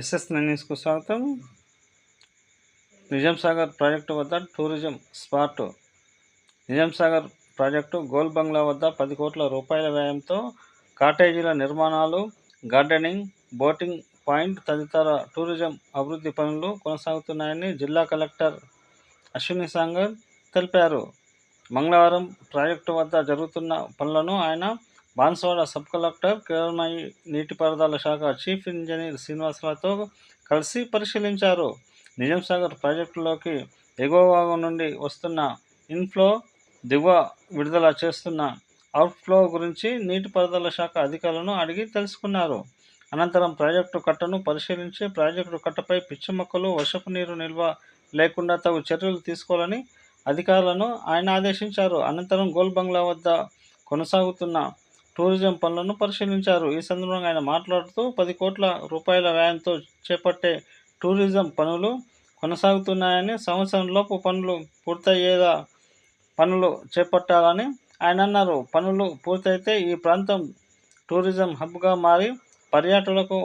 న్యూస్కు స్వాగతం. నిజాం సాగర్ ప్రాజెక్టు వద్ద tourism spot. Nizam Sagar project Gol Bangla వద్ద 10 కోట్ల రూపాయల వ్యయంతో కాటేజీల నిర్మాణాలు, గార్డెనింగ్, బోటింగ్ పాయింట్ తదితర టూరిజం అభివృద్ధి పనులు కొనసాగుతున్నాయని జిల్లా కలెక్టర్ అశ్విని సాగర్ తెలిపారు. మంగళవారం ప్రాజెక్టు వద్ద జరుగుతున్న పనులను ఆయన బాన్స్వాడ సబ్ కలెక్టర్ కేఎల్మయి నీటిపారుదల శాఖ చీఫ్ ఇంజనీర్ శ్రీనివాసరావుతో కలిసి పరిశీలించారు. నిజాం సాగర్ ప్రాజెక్టులోకి ఎగువ భాగం నుండి వస్తున్న ఇన్ఫ్లో, దిగువ విడుదల చేస్తున్న అవుట్ఫ్లో గురించి నీటిపారుదల శాఖ అధికారులను అడిగి తెలుసుకున్నారు. అనంతరం ప్రాజెక్టు కట్టను పరిశీలించి ప్రాజెక్టు కట్టపై పిచ్చి మొక్కలు, వర్షపు నీరు నిల్వ లేకుండా తగు చర్యలు తీసుకోవాలని అధికారులను ఆయన ఆదేశించారు. అనంతరం గోల్ బంగ్లా వద్ద కొనసాగుతున్న టూరిజం పనులను పరిశీలించారు. ఈ సందర్భంగా ఆయన మాట్లాడుతూ 10 కోట్ల రూపాయల వ్యయంతో చేపట్టే టూరిజం పనులు కొనసాగుతున్నాయని, సంవత్సరంలోపు పనులు పూర్తయ్యేలా పనులు చేపట్టాలని ఆయన అన్నారు. పనులు పూర్తయితే ఈ ప్రాంతం టూరిజం హబ్గా మారి పర్యాటకులకు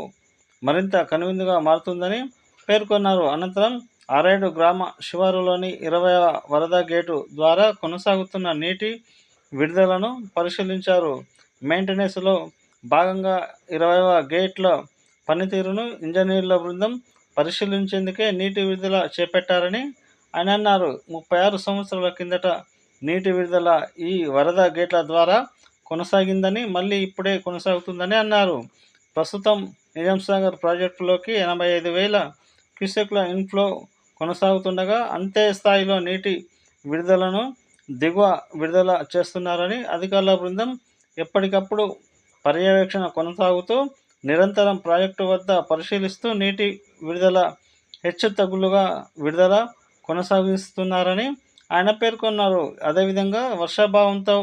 మరింత కనువిందుగా మారుతుందని పేర్కొన్నారు. అనంతరం ఆరేడు గ్రామ శివారులోని 20వ వరద గేటు ద్వారా కొనసాగుతున్న నీటి విడుదలను పరిశీలించారు. మెయింటెనెన్స్లో భాగంగా 20వ గేట్ల పనితీరును ఇంజనీర్ల బృందం పరిశీలించేందుకే నీటి విడుదల చేపట్టారని ఆయన అన్నారు. 36 సంవత్సరాల కిందట నీటి విడుదల ఈ వరద గేట్ల ద్వారా కొనసాగిందని, మళ్ళీ ఇప్పుడే కొనసాగుతుందని అన్నారు. ప్రస్తుతం నిజాం సాగర్ ప్రాజెక్టులోకి 85,000 క్యూసెక్ల ఇన్ఫ్లో కొనసాగుతుండగా అంతే స్థాయిలో నీటి విడుదలను దిగువ విడుదల చేస్తున్నారని, అధికారుల బృందం ఎప్పటికప్పుడు పర్యవేక్షణ కొనసాగుతూ నిరంతరం ప్రాజెక్టు వద్ద పరిశీలిస్తూ నీటి విడుదల హెచ్చుతగ్గులుగా విడుదల కొనసాగిస్తున్నారని ఆయన పేర్కొన్నారు. అదేవిధంగా వర్షాభావంతో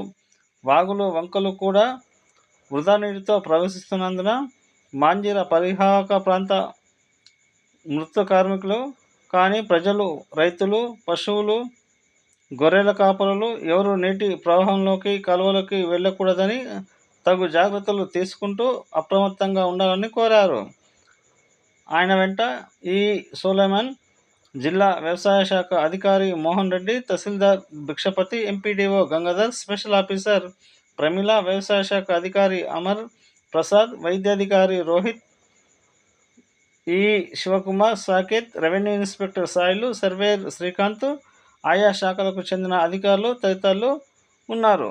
వాగులు, వంకలు కూడా వృధా నీటితో ప్రవహిస్తున్నందున మాంజీర పరివాహక ప్రాంత మృత కార్మికులు కానీ ప్రజలు, రైతులు, పశువులు, గొర్రెల కాపరులు ఎవరు నీటి ప్రవాహంలోకి, కాలువలోకి వెళ్ళకూడదని తగు జాగ్రత్తలు తీసుకుంటూ అప్రమత్తంగా ఉండాలని కోరారు. ఆయన వెంట ఈ సోలెమన్, జిల్లా వ్యవసాయ శాఖ అధికారి మోహన్ రెడ్డి, తహసీల్దార్ Bhikshapathi, MPDO Gangadhar, special officer Pramila, వ్యవసాయ శాఖ అధికారి అమర్ ప్రసాద్, వైద్యాధికారి రోహిత్, ఈ Shivakumar, Saketh, revenue inspector Sailu, surveyor Srikanth, ఆయా శాఖలకు చెందిన అధికారులు తదితరులు ఉన్నారు.